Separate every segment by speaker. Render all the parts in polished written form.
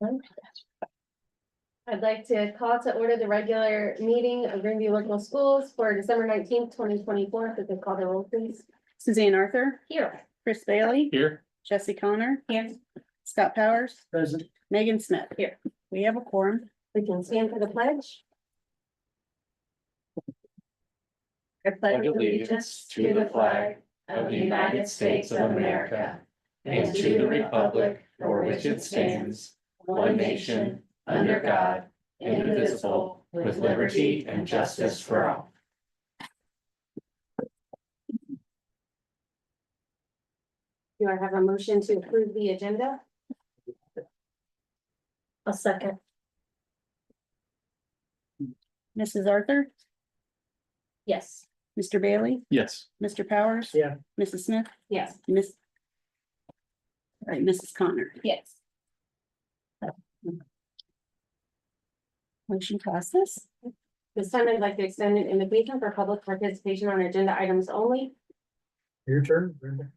Speaker 1: I'd like to call to order the regular meeting of Greeneview Local Schools for December 19th, 2024. If we could call the roll, please.
Speaker 2: Suzanne Arthur,
Speaker 1: Here.
Speaker 2: Chris Bailey,
Speaker 3: Here.
Speaker 2: Jesse Connor,
Speaker 1: Here.
Speaker 2: Scott Powers,
Speaker 3: Present.
Speaker 2: Megan Smith.
Speaker 1: Here.
Speaker 2: We have a quorum.
Speaker 1: We can stand for the pledge. I pledge allegiance to the flag of the United States of America and to the republic for which it stands, one nation, under God, indivisible, with liberty and justice for all. Do I have a motion to approve the agenda? A second.
Speaker 2: Mrs. Arthur,
Speaker 1: Yes.
Speaker 2: Mr. Bailey,
Speaker 3: Yes.
Speaker 2: Mr. Powers.
Speaker 3: Yeah.
Speaker 2: Mrs. Smith,
Speaker 1: Yes.
Speaker 2: Mrs. Connor.
Speaker 1: Yes.
Speaker 2: Motion passes.
Speaker 1: This time I'd like to extend an invitation for public participation on agenda items only.
Speaker 3: Your turn, Brenda.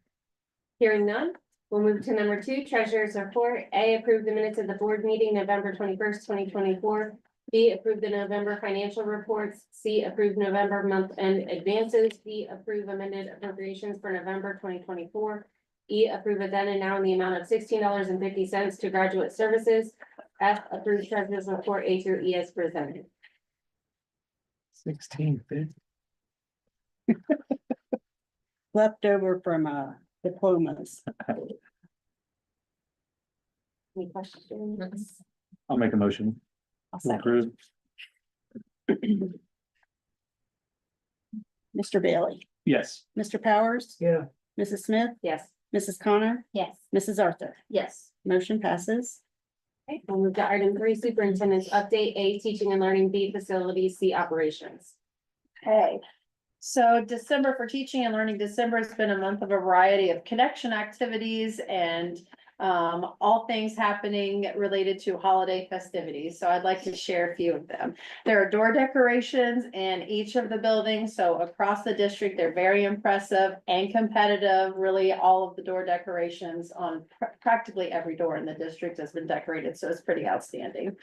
Speaker 1: Hearing none, we'll move to number 2, treasurer's report. A, approve the minutes of the board meeting November 21st, 2024. B, approve the November financial reports. C, approve November month-end advances. D, approve amended appropriations for November 2024. E, approve a then and now in the amount of $16.50 to graduate services. F, approve treasurer's report A through E as presented.
Speaker 3: 16.
Speaker 2: Left over from diplomas.
Speaker 1: Any questions?
Speaker 3: I'll make a motion.
Speaker 2: I'll
Speaker 3: to
Speaker 2: second.
Speaker 3: approve.
Speaker 2: Mr. Bailey,
Speaker 3: Yes.
Speaker 2: Mr. Powers,
Speaker 3: Yeah.
Speaker 2: Mrs. Smith,
Speaker 1: Yes.
Speaker 2: Mrs. Connor,
Speaker 1: Yes.
Speaker 2: Mrs. Arthur.
Speaker 1: Yes.
Speaker 2: Motion passes.
Speaker 1: Okay, we'll move to item 3, superintendent's update. A, teaching and learning. B, facilities. C, operations.
Speaker 4: Okay, so December for teaching and learning, December has been a month of a variety of connection activities and all things happening related to holiday festivities. So I'd like to share a few of them. There are door decorations in each of the buildings. So across the district, they're very impressive and competitive. Really, all of the door decorations on practically every door in the district has been decorated. So it's pretty outstanding.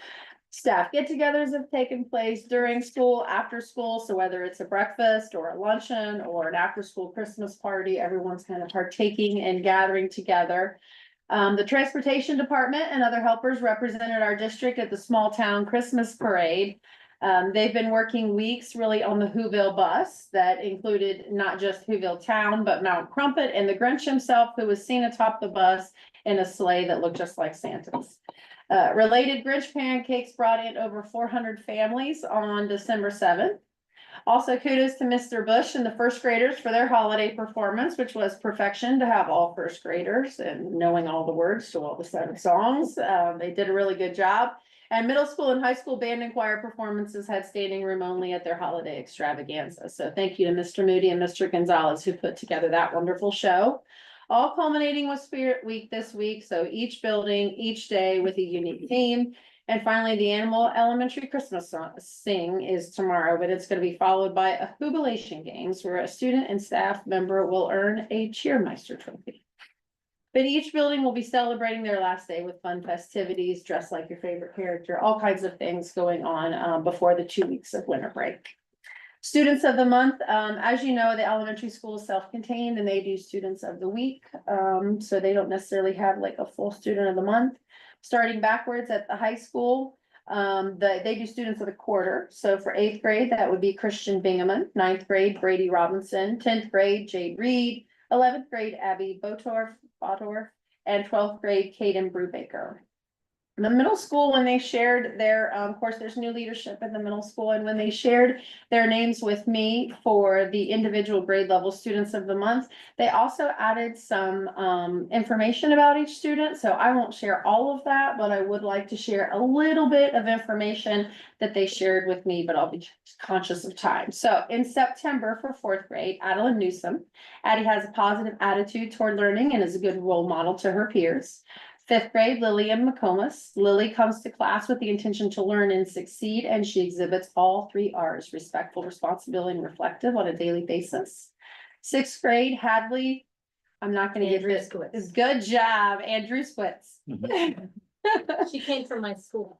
Speaker 4: Staff get-togethers have taken place during school, after school, so whether it's a breakfast or a luncheon or an after-school Christmas party, everyone's kind of partaking and gathering together. The transportation department and other helpers represented our district at the small town Christmas parade. They've been working weeks really on the Whoville bus that included not just Whoville town, but Mount Crumpet and the Grinch himself, who was seen atop the bus in a sleigh that looked just like Santa's. Related Grinch pancakes brought in over 400 families on December 7th. Also kudos to Mr. Bush and the first graders for their holiday performance, which was perfection to have all first graders and knowing all the words to all the 7 songs. They did a really good job. And middle school and high school band and choir performances had standing room only at their holiday extravaganza. So thank you to Mr. Moody and Mr. Gonzalez who put together that wonderful show. All culminating with Spirit Week this week, so each building, each day with a unique theme. And finally, the Animal Elementary Christmas Sing is tomorrow, but it's going to be followed by a Jubilation Games where a student and staff member will earn a Cheermeister trophy. But each building will be celebrating their last day with fun festivities, dress like your favorite character, all kinds of things going on before the 2 weeks of winter break. Students of the month, as you know, the elementary school is self-contained and they do students of the week. So they don't necessarily have like a full student of the month. Starting backwards at the high school, they do students of the quarter. So for 8th grade, that would be Christian Bingaman, 9th grade, Brady Robinson, 10th grade, Jade Reed, 11th grade, Abby Botorf, and 12th grade, Caden Brubaker. The middle school, when they shared their, of course, there's new leadership in the middle school, and when they shared their names with me for the individual grade level students of the month, they also added some information about each student. So I won't share all of that, but I would like to share a little bit of information that they shared with me, but I'll be conscious of time. So in September for 4th grade, Adeline Newsom. Addie has a positive attitude toward learning and is a good role model to her peers. 5th grade, Lillian McComas. Lily comes to class with the intention to learn and succeed, and she exhibits all 3 R's: respectful, responsibility, and reflective on a daily basis. 6th grade, Hadley. I'm not going to get rid of good job, Andrew Squitz.
Speaker 5: She came from my school.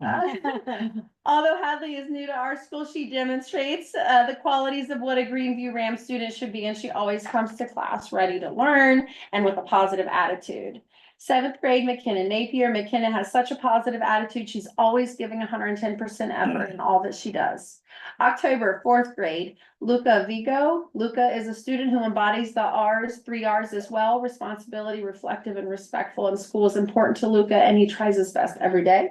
Speaker 4: Although Hadley is new to our school, she demonstrates the qualities of what a Greeneview Ram student should be, and she always comes to class ready to learn and with a positive attitude. 7th grade, McKenna Napier. McKenna has such a positive attitude. She's always giving 110% effort in all that she does. October, 4th grade, Luca Vigo. Luca is a student who embodies the R's, 3 R's as well: responsibility, reflective, and respectful. And school is important to Luca, and he tries his best every day.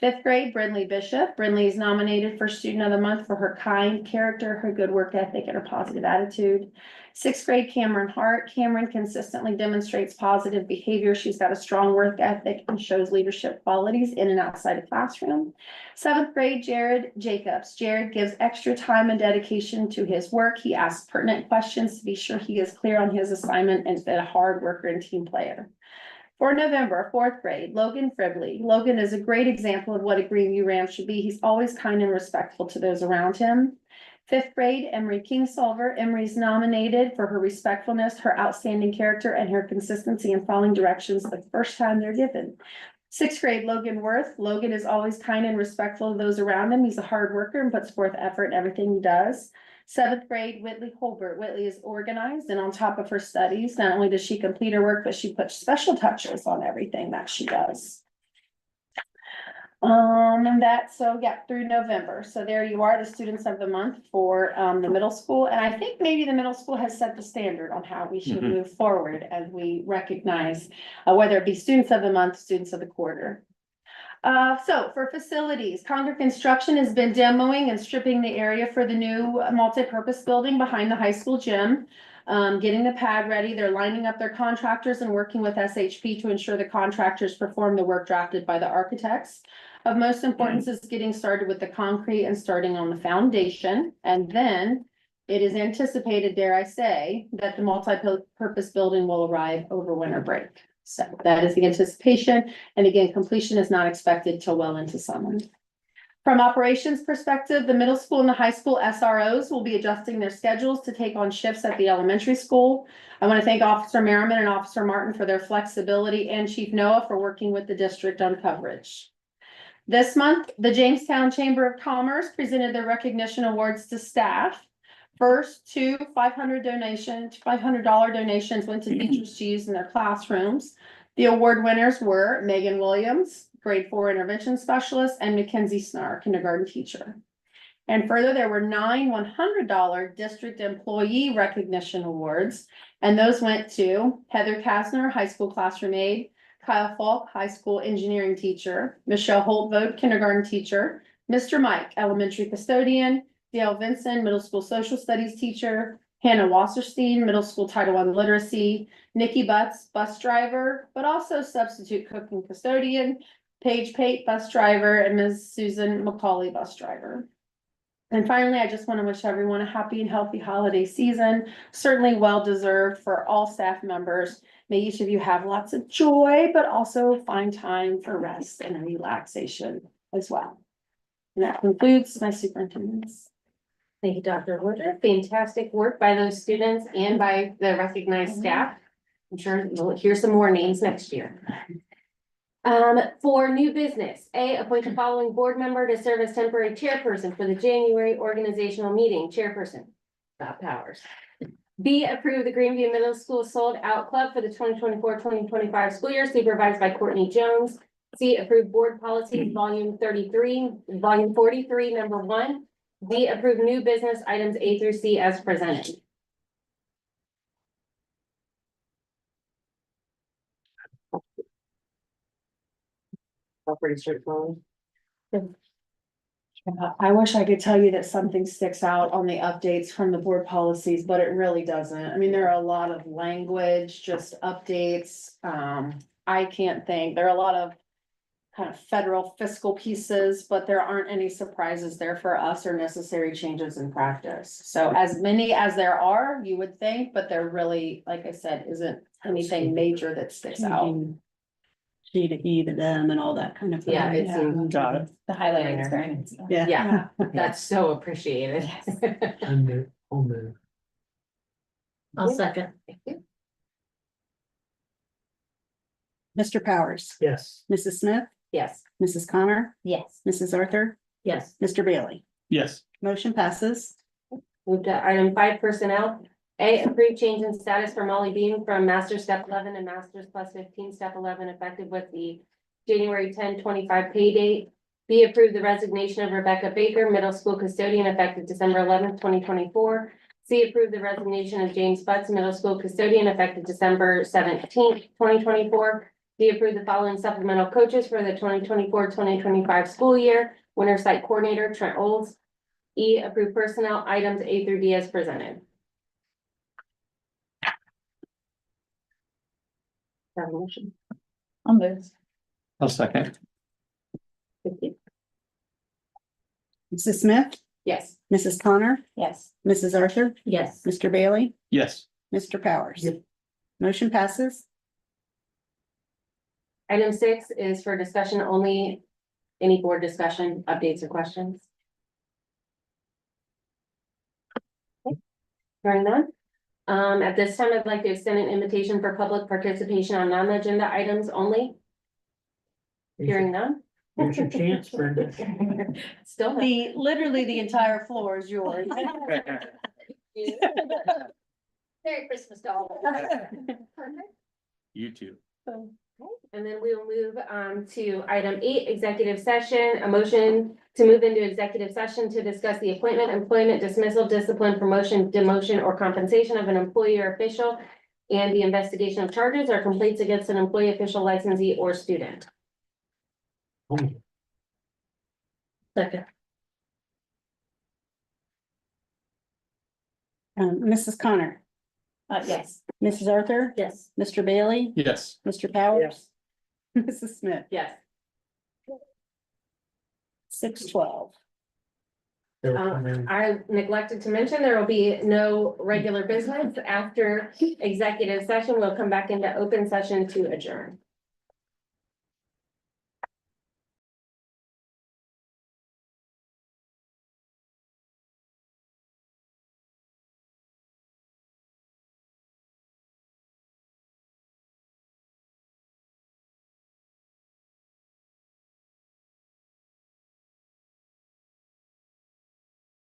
Speaker 4: 5th grade, Brindley Bishop. Brindley is nominated for Student of the Month for her kind character, her good work ethic, and her positive attitude. 6th grade, Cameron Hart. Cameron consistently demonstrates positive behavior. She's got a strong work ethic and shows leadership qualities in and outside the classroom. 7th grade, Jared Jacobs. Jared gives extra time and dedication to his work. He asks pertinent questions to be sure he is clear on his assignment and is a hard worker and team player. For November, 4th grade, Logan Fribley. Logan is a great example of what a Greeneview Ram should be. He's always kind and respectful to those around him. 5th grade, Emery Kingsolver. Emery's nominated for her respectfulness, her outstanding character, and her consistency in following directions the first time they're given. 6th grade, Logan Worth. Logan is always kind and respectful of those around him. He's a hard worker and puts forth effort in everything he does. 7th grade, Whitley Holbert. Whitley is organized and on top of her studies. Not only does she complete her work, but she puts special touches on everything that she does. Through November. So there you are, the students of the month for the middle school. And I think maybe the middle school has set the standard on how we should move forward as we recognize whether it be students of the month, students of the quarter. So for facilities, Concord Construction has been demoing and stripping the area for the new multi-purpose building behind the high school gym. Getting the pad ready. They're lining up their contractors and working with SHP to ensure the contractors perform the work drafted by the architects. Of most importance is getting started with the concrete and starting on the foundation. And then it is anticipated, dare I say, that the multi-purpose building will arrive over winter break. So that is the anticipation. And again, completion is not expected till well into summer. From operations perspective, the middle school and the high school SROs will be adjusting their schedules to take on shifts at the elementary school. I want to thank Officer Merriman and Officer Martin for their flexibility and Chief Noah for working with the district on coverage. This month, the Jamestown Chamber of Commerce presented their recognition awards to staff. First, two $500 donations went to teachers to use in their classrooms. The award winners were Megan Williams, grade 4 intervention specialist, and Mackenzie Snar, kindergarten teacher. And further, there were 9 $100 district employee recognition awards, and those went to Heather Kasner, high school classroom aide, Kyle Falk, high school engineering teacher, Michelle Holtvode, kindergarten teacher, Mr. Mike, elementary custodian, Dale Vinson, middle school social studies teacher, Hannah Wasserstein, middle school Title I literacy, Nikki Butts, bus driver, but also substitute cook and custodian, Paige Pate, bus driver, and Ms. Susan McCauley, bus driver. And finally, I just want to wish everyone a happy and healthy holiday season, certainly well-deserved for all staff members. May each of you have lots of joy, but also find time for rest and relaxation as well. And that concludes my superintendent's.
Speaker 1: Thank you, Dr. Woodruff. Fantastic work by those students and by the recognized staff. I'm sure we'll hear some more names next year. For new business, A, appoint the following board member to serve as temporary chairperson for the January organizational meeting. Chairperson, Bob Powers. B, approve the Greeneview Middle School Sold Out Club for the 2024-2025 school year, supervised by Courtney Jones. C, approve board policies, volume 43, number 1. D, approve new business items A through C as presented. Pretty straightforward.
Speaker 4: I wish I could tell you that something sticks out on the updates from the board policies, but it really doesn't. I mean, there are a lot of language, just updates. I can't think. There are a lot of kind of federal fiscal pieces, but there aren't any surprises there for us or necessary changes in practice. So as many as there are, you would think, but there really, like I said, isn't anything major that sticks out.
Speaker 2: She to he to them and all that kind of thing.
Speaker 1: Yeah, it seems.
Speaker 3: Got it.
Speaker 5: The highlighting experience.
Speaker 2: Yeah.
Speaker 1: Yeah, that's so appreciated.
Speaker 3: And on the.
Speaker 5: I'll second.
Speaker 2: Mr. Powers,
Speaker 3: Yes.
Speaker 2: Mrs. Smith,
Speaker 1: Yes.
Speaker 2: Mrs. Connor,
Speaker 5: Yes.
Speaker 2: Mrs. Arthur,
Speaker 5: Yes.
Speaker 2: Mr. Bailey.
Speaker 3: Yes.
Speaker 2: Motion passes.
Speaker 1: Move to item 5, personnel. A, approve change in status for Molly Bean from Master Step 11 and Masters Plus 15 Step 11 effective with the January 10, 25 pay date. B, approve the resignation of Rebecca Baker, middle school custodian effective December 11th, 2024. C, approve the resignation of James Butts, middle school custodian effective December 17th, 2024. D, approve the following supplemental coaches for the 2024-2025 school year. Winter site coordinator Trent Olds. E, approve personnel items A through D as presented. Have a motion.
Speaker 5: I'll move.
Speaker 3: I'll second.
Speaker 1: Thank you.
Speaker 2: Mrs. Smith,
Speaker 1: Yes.
Speaker 2: Mrs. Connor,
Speaker 5: Yes.
Speaker 2: Mrs. Arthur,
Speaker 5: Yes.
Speaker 2: Mr. Bailey,
Speaker 3: Yes.
Speaker 2: Mr. Powers.
Speaker 3: Yep.
Speaker 2: Motion passes.
Speaker 1: Item 6 is for discussion only. Any board discussion, updates or questions? Okay. Hearing none. At this time, I'd like to extend an invitation for public participation on non-agenda items only. Hearing none.
Speaker 3: Here's your chance, Brenda.
Speaker 1: Still no.
Speaker 4: Literally the entire floor is yours.
Speaker 5: Merry Christmas to all.
Speaker 3: You too.
Speaker 1: And then we will move to item 8, executive session, a motion to move into executive session to discuss the appointment, employment, dismissal, discipline, promotion, demotion, or compensation of an employee or official, and the investigation of charges or complaints against an employee, official, licensee, or student.
Speaker 5: Second.
Speaker 2: Mrs. Connor,
Speaker 5: Yes.
Speaker 2: Mrs. Arthur,
Speaker 5: Yes.
Speaker 2: Mr. Bailey,
Speaker 3: Yes.
Speaker 2: Mr. Powers, Mrs. Smith.
Speaker 1: Yes.
Speaker 2: 6:12.
Speaker 1: I neglected to mention there will be no regular business after executive session. We'll come back into open session to adjourn.